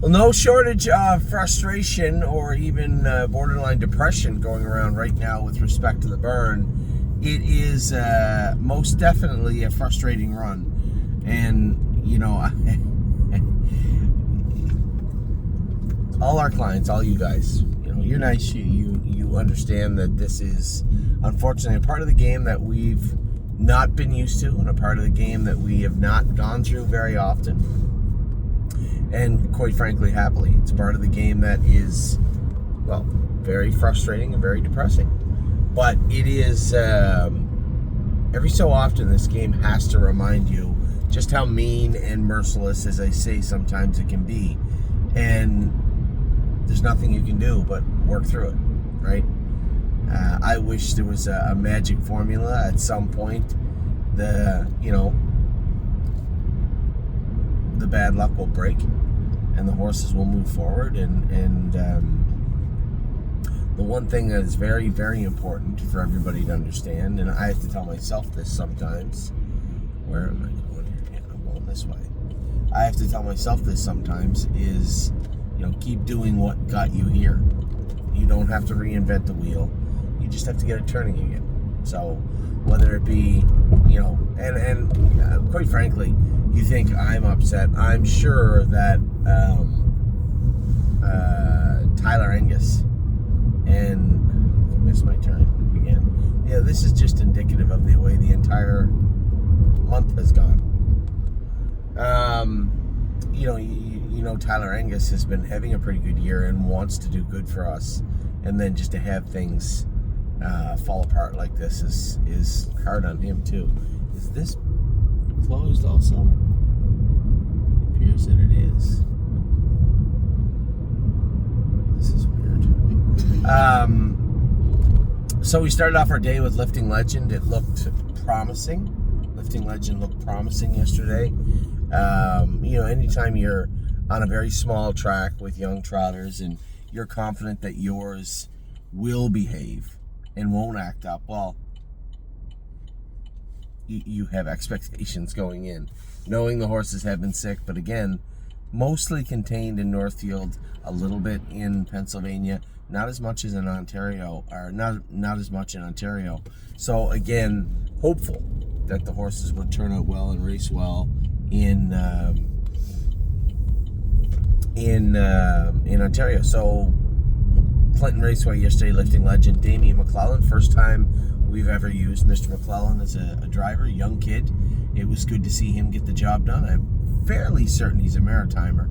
Well, no shortage of frustration or even borderline depression going around right now with respect to the burn. It is most definitely a frustrating run. And, you know, all our clients, all you guys, you know, you're nice. You understand that this is, unfortunately, a part of the game that we've not been used to and a part of the game that we have not gone through very often. And quite frankly, happily, it's a part of the game that is, well, very frustrating and very depressing. But it is, every so often, this game has to remind you just how mean and merciless, as I say, sometimes it can be. And there's nothing you can do but work through it, right? I wish there was a magic formula at some point. The bad luck will break and the horses will move forward. And the one thing that is very, very important for everybody to understand, and I have to tell myself this sometimes, where am I going here? Yeah, I'm going this way. I have to tell myself this sometimes is, you know, keep doing what got you here. You don't have to reinvent the wheel. You just have to get it turning again. So whether it be, you know, and quite frankly, you think I'm upset. I'm sure that Tyler Angus and I missed my turn again. Yeah, this is just indicative of the way the entire month has gone. You know, Tyler Angus has been having a pretty good year and wants to do good for us, and then just to have things fall apart like this is hard on him too. Is this closed also? It appears that it is. This is weird. So we started off our day with Lifting Legend. It looked promising. Lifting Legend looked promising yesterday. You know, anytime you're on a very small track with young trotters and you're confident that yours will behave and won't act up, well, you have expectations going in, knowing the horses have been sick, but again, mostly contained in Northfield, a little bit in Pennsylvania, not as much as in Ontario, or not as much in Ontario. So again, hopeful that the horses would turn out well and race well in Ontario. So Clinton Raceway yesterday, Lifting Legend, Damien McClellan, first time we've ever used Mr. McClellan as a driver, young kid. It was good to see him get the job done. I'm fairly certain he's a Maritimer,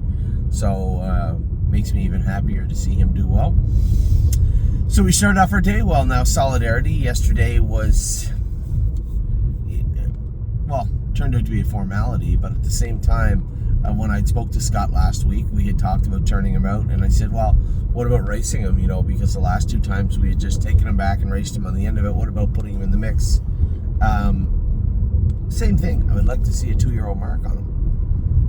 so makes me even happier to see him do well. So we started off our day well. Now Solidarity yesterday was, well, turned out to be a formality, but at the same time, when I spoke to Scott last week, we had talked about turning him out, and I said, well, what about racing him, you know, because the last two times we had just taken him back and raced him on the end of it. What about putting him in the mix? Same thing. I would like to see a 2-year-old mark on him.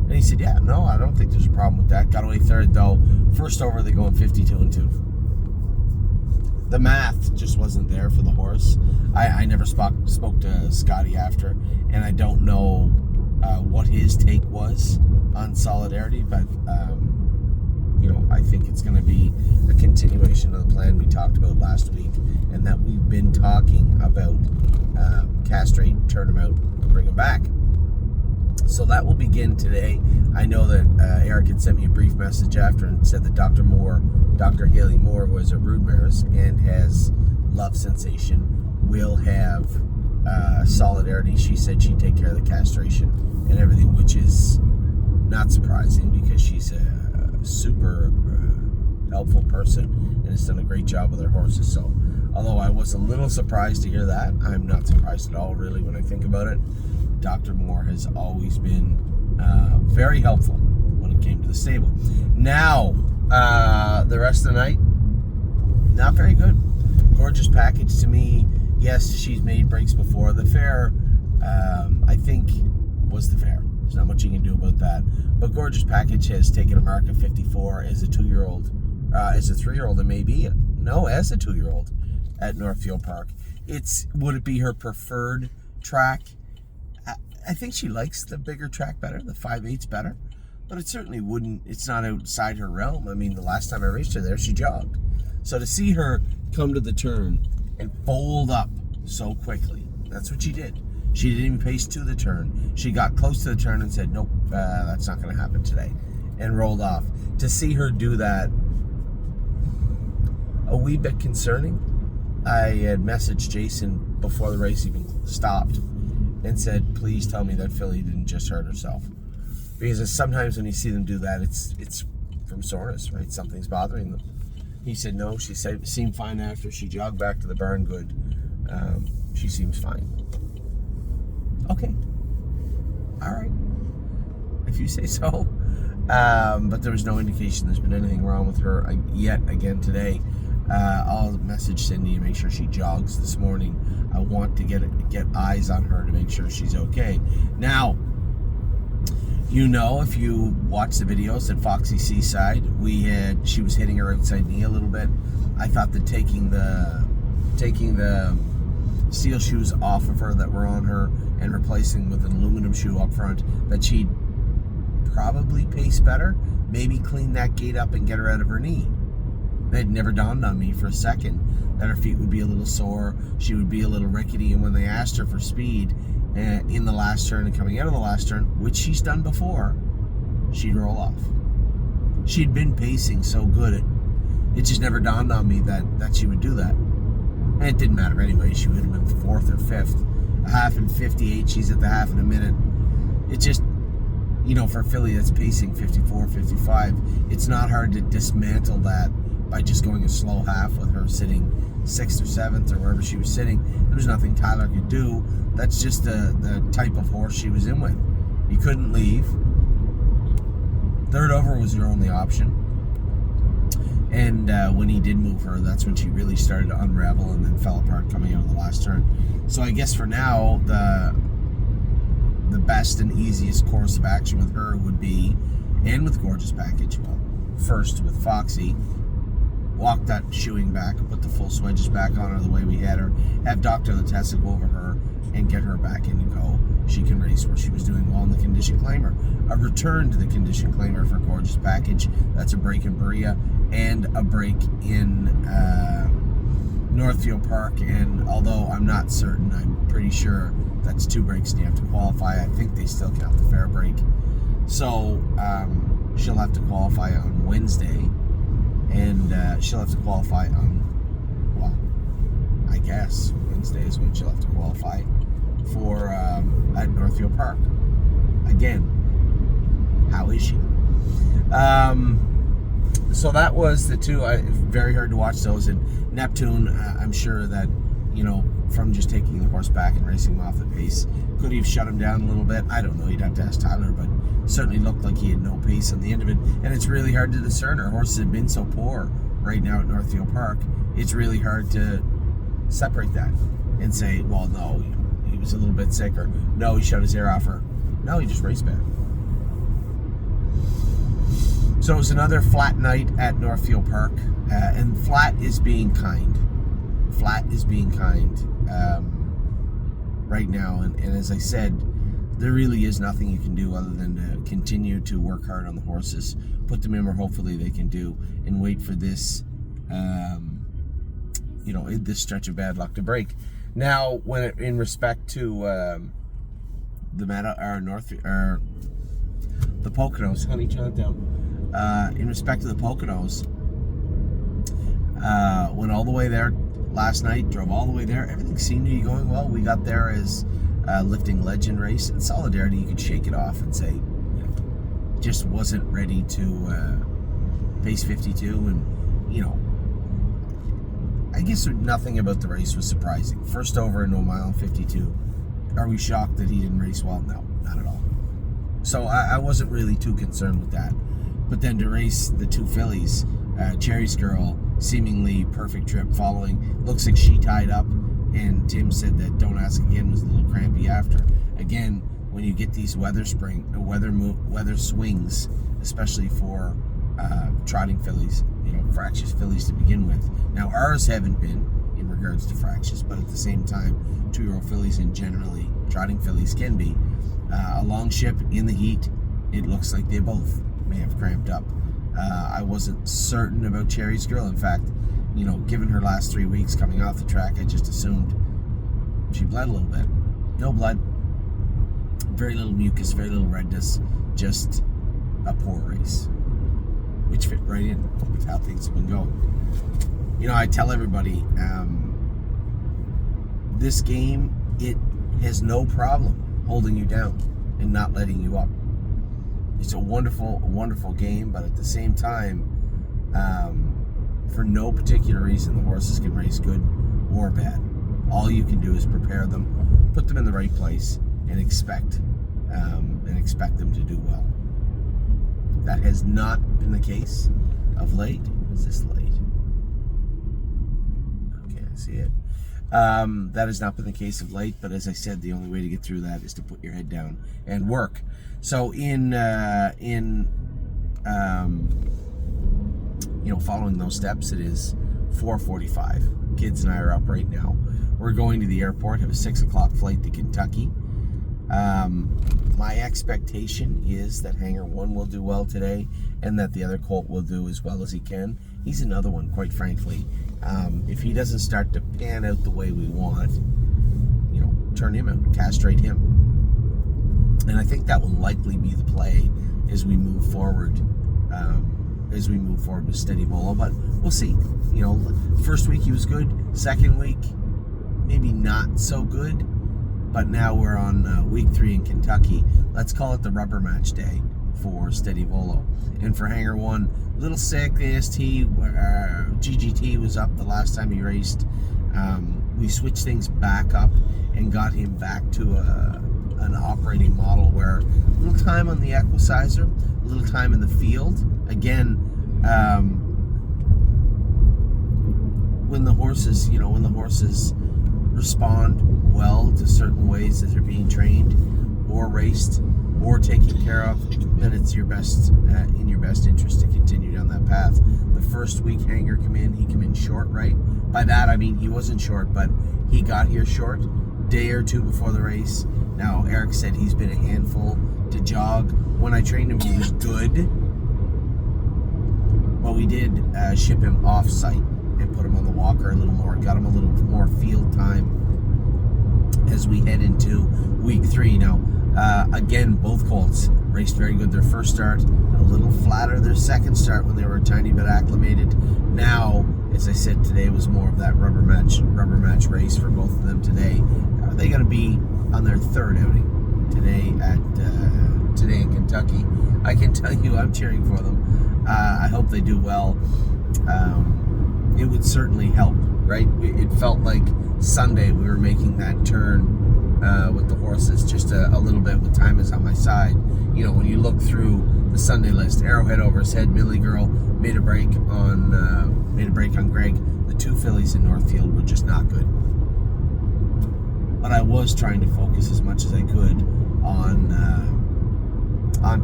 And he said, yeah, no, I don't think there's a problem with that. Got away third, though. First over, they go in 52-2. The math just wasn't there for the horse. I never spoke to Scotty after, and I don't know what his take was on Solidarity, but you know, I think it's going to be a continuation of the plan we talked about last week, and that we've been talking about castrate, turn him out, bring him back. So that will begin today. I know that Eric had sent me a brief message after and said that Dr. Haley Moore, who is a broodmares and has Love Sensation, will have Solidarity. She said she'd take care of the castration and everything, which is not surprising because she's a super helpful person and has done a great job with her horses. So although I was a little surprised to hear that, I'm not surprised at all, really, when I think about it. Dr. Moore has always been very helpful when it came to the stable. Now, the rest of the night, not very good. Gorgeous Package to me. Yes, she's made breaks before. The fair, I think, was the fair. There's not much you can do about that. But Gorgeous Package has taken a mark of 54 as a 2-year-old. As a 3-year-old, it may be. No, as a 2-year-old at Northfield Park. Would it be her preferred track? I think she likes the bigger track better, the 5/8 better. But it certainly wouldn't, it's not outside her realm. I mean, the last time I raced her there, she jogged. So to see her come to the turn and fold up so quickly, that's what she did. She didn't even pace to the turn. She got close to the turn and said, nope, that's not going to happen today, and rolled off. To see her do that, a wee bit concerning. I had messaged Jason before the race even stopped and said, please tell me that filly didn't just hurt herself. Because sometimes when you see them do that, it's from soreness, right? Something's bothering them. He said no, she said seemed fine after. She jogged back to the barn good. She seems fine. Okay. All right. If you say so. But there was no indication there's been anything wrong with her yet again today. I'll message Cindy and make sure she jogs this morning. I want to get eyes on her to make sure she's okay. Now, you know, if you watch the videos at Foxy Seaside, she was hitting her outside knee a little bit. I thought that taking the steel shoes off of her that were on her and replacing with an aluminum shoe up front, that she'd probably pace better, maybe clean that gait up and get her out of her knee. It had never dawned on me for a second that her feet would be a little sore, she would be a little rickety, and when they asked her for speed in the last turn and coming out of the last turn, which she's done before, she'd roll off. She'd been pacing so good, it just never dawned on me that she would do that. And it didn't matter anyway, she would have been 4th or 5th. A half in 58, she's at the half in a minute. It just, you know, for a filly that's pacing 54, 55, it's not hard to dismantle that by just going a slow half with her sitting 6th or 7th or wherever she was sitting. There was nothing Tyler could do. That's just the type of horse she was in with. You couldn't leave. Third over was your only option. And when he did move her, that's when she really started to unravel and then fell apart coming out of the last turn. So I guess for now, the best and easiest course of action with her would be, and with Gorgeous Package, well, first with Foxy, walk that shoeing back and put the full swedges back on her the way we had her, have Dr. Latessa go over her and get her back in to go. She can race where she was doing well in the condition claimer. A return to the condition claimer for Gorgeous Package. That's a break in Berea and a break in Northfield Park. And although I'm not certain, I'm pretty sure that's 2 breaks and you have to qualify. I think they still count the fair break. So she'll have to qualify on Wednesday. And she'll have to qualify on, well, I guess Wednesday is when she'll have to qualify for at Northfield Park. Again, how is she? So that was the two. Very hard to watch those. And Neptune, I'm sure that, you know, from just taking the horse back and racing him off the pace, could he have shut him down a little bit? I don't know. You'd have to ask Tyler, but certainly looked like he had no pace on the end of it. And it's really hard to discern. Our horses have been so poor right now at Northfield Park. It's really hard to separate that and say, well, no, he was a little bit sick, or no, he shut his air off, or no, he just raced bad. So it was another flat night at Northfield Park, and flat is being kind. Flat is being kind right now, and as I said, there really is nothing you can do other than to continue to work hard on the horses, put them in where hopefully they can do, and wait for this, you know, this stretch of bad luck to break. Now, when in respect to the Poconos, honey, chant down. In respect to the Poconos, went all the way there last night, drove all the way there. Everything seemed to be going well. We got there as lifting legend race, and Solidarity, you could shake it off and say, you know, just wasn't ready to pace 52, and, you know, I guess nothing about the race was surprising. First over in 1 mile 52. Are we shocked that he didn't race well? No, not at all. So I wasn't really too concerned with that. But then to race the 2 fillies, Cherry's Girl, seemingly perfect trip following. Looks like she tied up, and Tim said that Don't Ask Again was a little crampy after. Again, when you get these weather swings, especially for trotting fillies, you know, fractious fillies to begin with. Now ours haven't been in regards to fractious, but at the same time, 2-year-old fillies and generally trotting fillies can be. A long ship in the heat, it looks like they both may have cramped up. I wasn't certain about Cherry's girl. In fact, given her last 3 weeks coming off the track, I just assumed she bled a little bit. No blood, very little mucus, very little redness, just a poor race, which fit right in with how things have been going. I tell everybody, this game, it has no problem holding you down and not letting you up. It's a wonderful, wonderful game, but at the same time, for no particular reason, the horses can race good or bad. All you can do is prepare them, put them in the right place, and expect them to do well. That has not been the case of late. Is this late? Okay, I see it. That has not been the case of late, but as I said, the only way to get through that is to put your head down and work. So following those steps, it is 4:45. Kids and I are up right now. We're going to the airport, have a 6 o'clock flight to Kentucky. My expectation is that Hanger 1 will do well today, and that the other colt will do as well as he can. He's another one, quite frankly. If he doesn't start to pan out the way we want, turn him out, castrate him. And I think that will likely be the play as we move forward. With Steady Volo, but we'll see. First week he was good. Second week, maybe not so good. But now we're on week 3 in Kentucky. Let's call it the rubber match day for Steady Volo. And for Hanger 1, a little sick. The AST, GGT was up the last time he raced. We switched things back up and got him back to an operating model where a little time on the equicizer, a little time in the field. Again, when the horses respond well to certain ways that they're being trained or raced or taken care of, then it's in your best interest to continue down that path. The first week Hanger came in short, right? By that I mean he wasn't short, but he got here short, day or two before the race. Now Eric said he's been a handful to jog. When I trained him, he was good, but we did ship him off site and put him on the walker a little more, got him a little more field time as we head into week 3. Now, again, both colts raced very good their first start, a little flatter their second start when they were a tiny bit acclimated. Now, as I said, today was more of that rubber match race for both of them today. They're going to be on their third outing today in Kentucky. I can tell you I'm cheering for them. I hope they do well. It would certainly help, right? It felt like Sunday we were making that turn with the horses just a little bit with Time Is On My Side. When you look through the Sunday list, Arrowhead Over His Head, Millie Girl made a break on Greg. The 2 fillies in Northfield were just not good. But I was trying to focus as much as I could on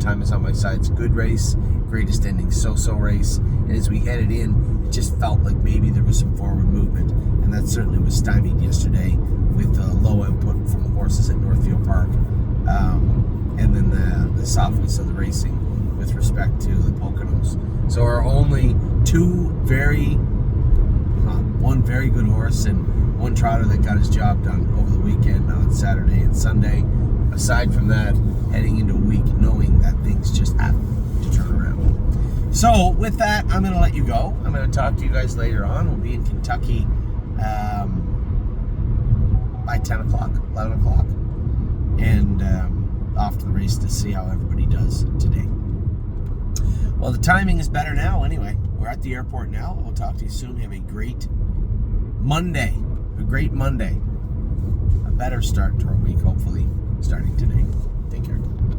Time Is On My Side. It's a good race, greatest ending so-so race. And as we headed in, it just felt like maybe there was some forward movement, and that certainly was stymied yesterday with low output from the horses at Northfield Park, and then the softness of the racing with respect to the Poconos. So our only one very good horse and one trotter that got his job done over the weekend on Saturday and Sunday. Aside from that, heading into a week knowing that things just have to turn around. So with that, I'm going to let you go. I'm going to talk to you guys later on. We'll be in Kentucky by 10 o'clock, 11 o'clock, and off to the race to see how everybody does today. Well, the timing is better now anyway. We're at the airport now. We'll talk to you soon. Have a great Monday. A great Monday. A better start to our week, hopefully, starting today. Take care.